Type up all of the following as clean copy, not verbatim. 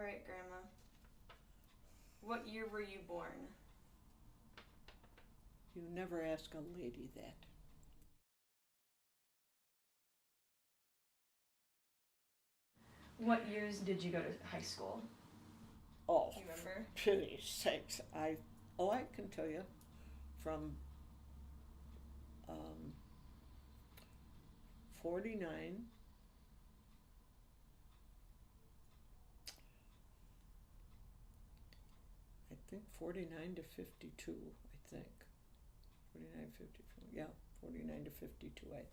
All right, Grandma. What year were you born? You never ask a lady that. What years did you go to high school? Oh, Do you remember? pity's sakes. I can tell you from um, 49. I think 49 to 52, I think. 49, 54, yeah, 49 to 52, I think.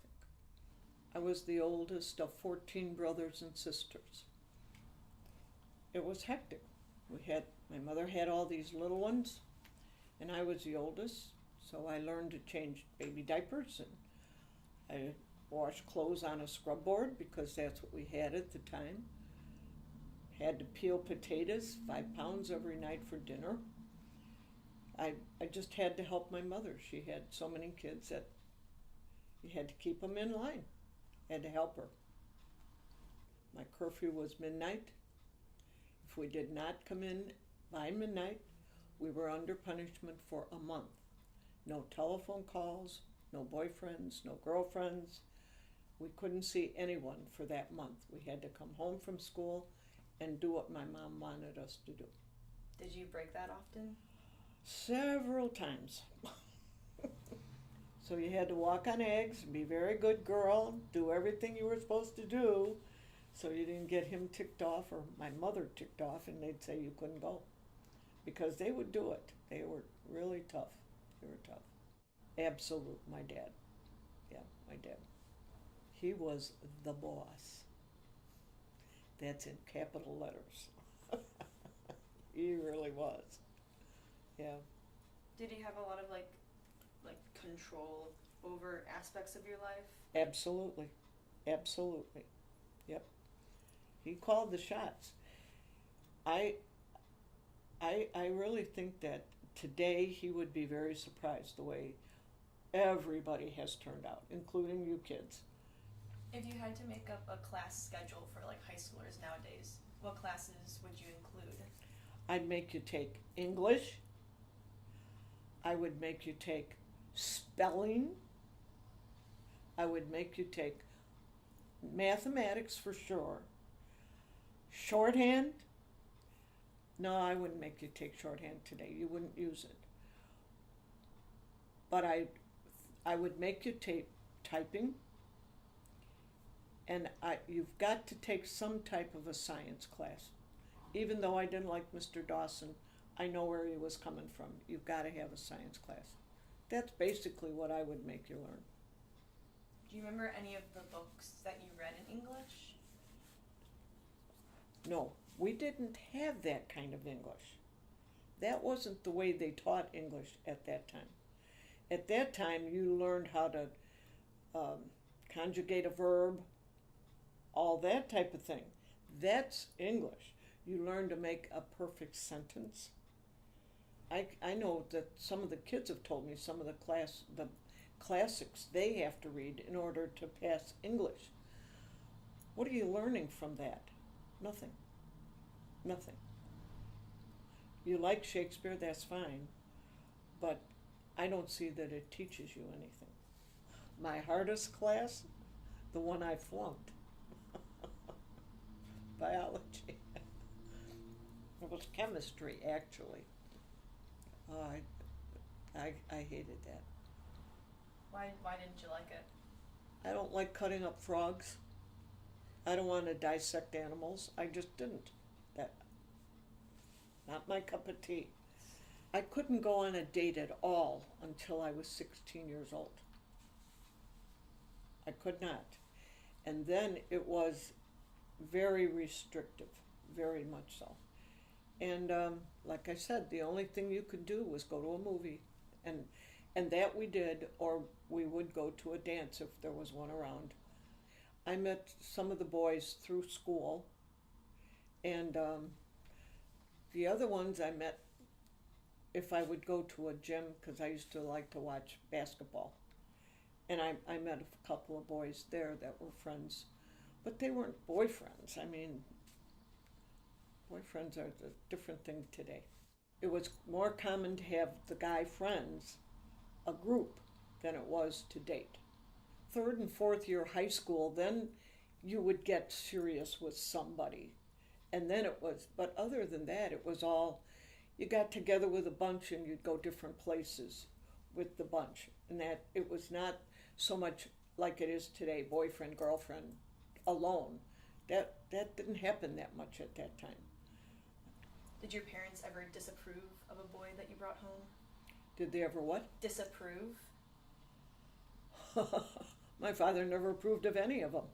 I was the oldest of 14 brothers and sisters. It was hectic. My mother had all these little ones, and I was the oldest, so I learned to change baby diapers, and I washed clothes on a scrub board because that's what we had at the time. Had to peel potatoes, 5 pounds every night for dinner. I just had to help my mother. She had so many kids that you had to keep them in line. Had to help her. My curfew was midnight. If we did not come in by midnight, we were under punishment for a month. No telephone calls, no boyfriends, no girlfriends. We couldn't see anyone for that month. We had to come home from school and do what my mom wanted us to do. Did you break that often? Several times. So you had to walk on eggs and be a very good girl, do everything you were supposed to do, so you didn't get him ticked off or my mother ticked off, and they'd say you couldn't go. Because they would do it. They were really tough. They were tough. Absolute, my dad. Yeah, my dad. He was the boss. That's in capital letters. He really was. Yeah. Did he have a lot of like control over aspects of your life? Absolutely. Absolutely. Yep. He called the shots. I really think that today he would be very surprised the way everybody has turned out, including you kids. If you had to make up a class schedule for like high schoolers nowadays, what classes would you include? I'd make you take English. I would make you take spelling. I would make you take mathematics for sure. Shorthand. No, I wouldn't make you take shorthand today. You wouldn't use it. But I would make you take typing. And you've got to take some type of a science class. Even though I didn't like Mr. Dawson, I know where he was coming from. You've got to have a science class. That's basically what I would make you learn. Do you remember any of the books that you read in English? No, we didn't have that kind of English. That wasn't the way they taught English at that time. At that time, you learned how to conjugate a verb, all that type of thing. That's English. You learn to make a perfect sentence. I know that some of the kids have told me some of the classics they have to read in order to pass English. What are you learning from that? Nothing. Nothing. You like Shakespeare, that's fine, but I don't see that it teaches you anything. My hardest class, the one I flunked. Biology. It was chemistry, actually. I hated that. Why didn't you like it? I don't like cutting up frogs. I don't want to dissect animals. I just didn't. Not my cup of tea. I couldn't go on a date at all until I was 16 years old. I could not. And then it was very restrictive, very much so. And like I said, the only thing you could do was go to a movie. And that we did, or we would go to a dance if there was one around. I met some of the boys through school, and the other ones I met if I would go to a gym, because I used to like to watch basketball. And I met a couple of boys there that were friends, but they weren't boyfriends. I mean, Boyfriends are a different thing today. It was more common to have the guy friends, a group, than it was to date. Third and fourth year high school, then you would get serious with somebody. And then it was, but other than that, it was all, you got together with a bunch and you'd go different places with the bunch. And that it was not so much like it is today, boyfriend, girlfriend, alone. That didn't happen that much at that time. Did your parents ever disapprove of a boy that you brought home? Did they ever what? Disapprove? My father never approved of any of them.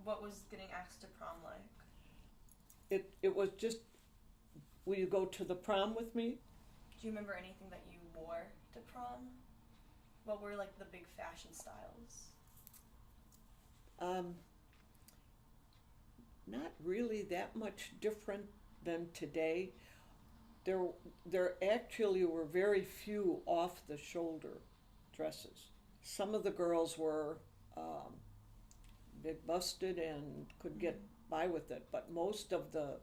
What was getting asked to prom like? It was just, will you go to the prom with me? Do you remember anything that you wore to prom? What were like the big fashion styles? Not really that much different than today. There actually were very few off-the-shoulder dresses. Some of the girls were big busted and could get by with it, but most of the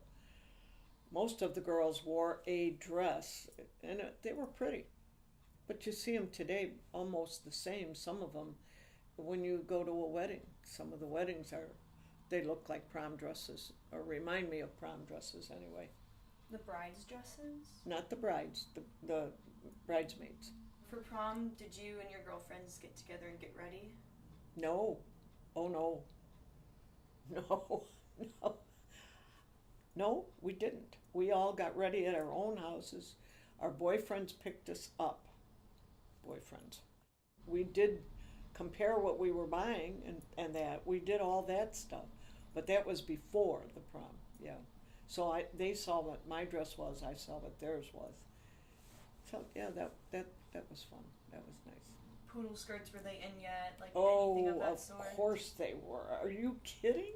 girls wore a dress, and they were pretty. But you see them today almost the same. Some of them, when you go to a wedding, some of the weddings they look like prom dresses, or remind me of prom dresses anyway. The brides' dresses? Not the brides, the bridesmaids. For prom, did you and your girlfriends get together and get ready? No. Oh no. No. No. No, we didn't. We all got ready at our own houses. Our boyfriends picked us up. Boyfriends. We did compare what we were buying and that. We did all that stuff. But that was before the prom, yeah. So they saw what my dress was, I saw what theirs was. So yeah, that was fun. That was nice. Poodle skirts, were they in yet? Like anything of that sort? Of course they were. Are you kidding?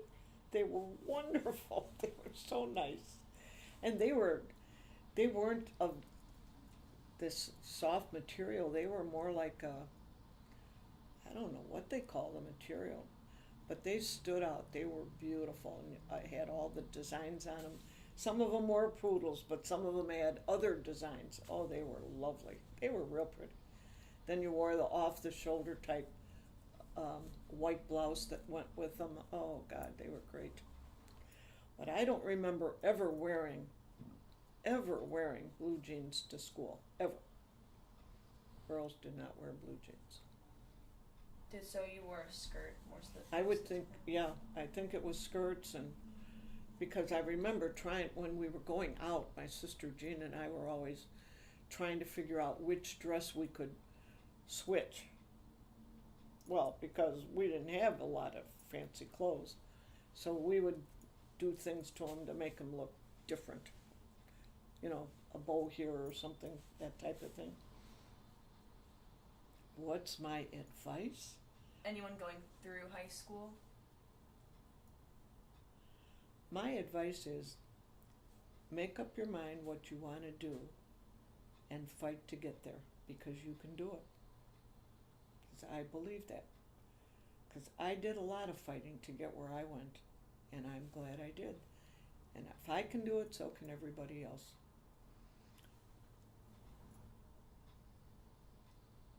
They were wonderful. They were so nice. And they weren't of this soft material. They were more like I don't know what they call the material, but they stood out. They were beautiful, and I had all the designs on them. Some of them were poodles, but some of them had other designs. Oh, they were lovely. They were real pretty. Then you wore the off-the-shoulder type white blouse that went with them. Oh, God, they were great. But I don't remember ever wearing blue jeans to school, ever. Girls did not wear blue jeans. So you wore a skirt most of the time? I would think, yeah, I think it was skirts, and because I remember when we were going out, my sister Jean and I were always trying to figure out which dress we could switch. Well, because we didn't have a lot of fancy clothes. So we would do things to them to make them look different. You know, a bow here or something, that type of thing. What's my advice? Anyone going through high school? My advice is make up your mind what you want to do and fight to get there, because you can do it. Because I believe that. Because I did a lot of fighting to get where I went, and I'm glad I did. And if I can do it, so can everybody else.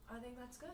I think that's good.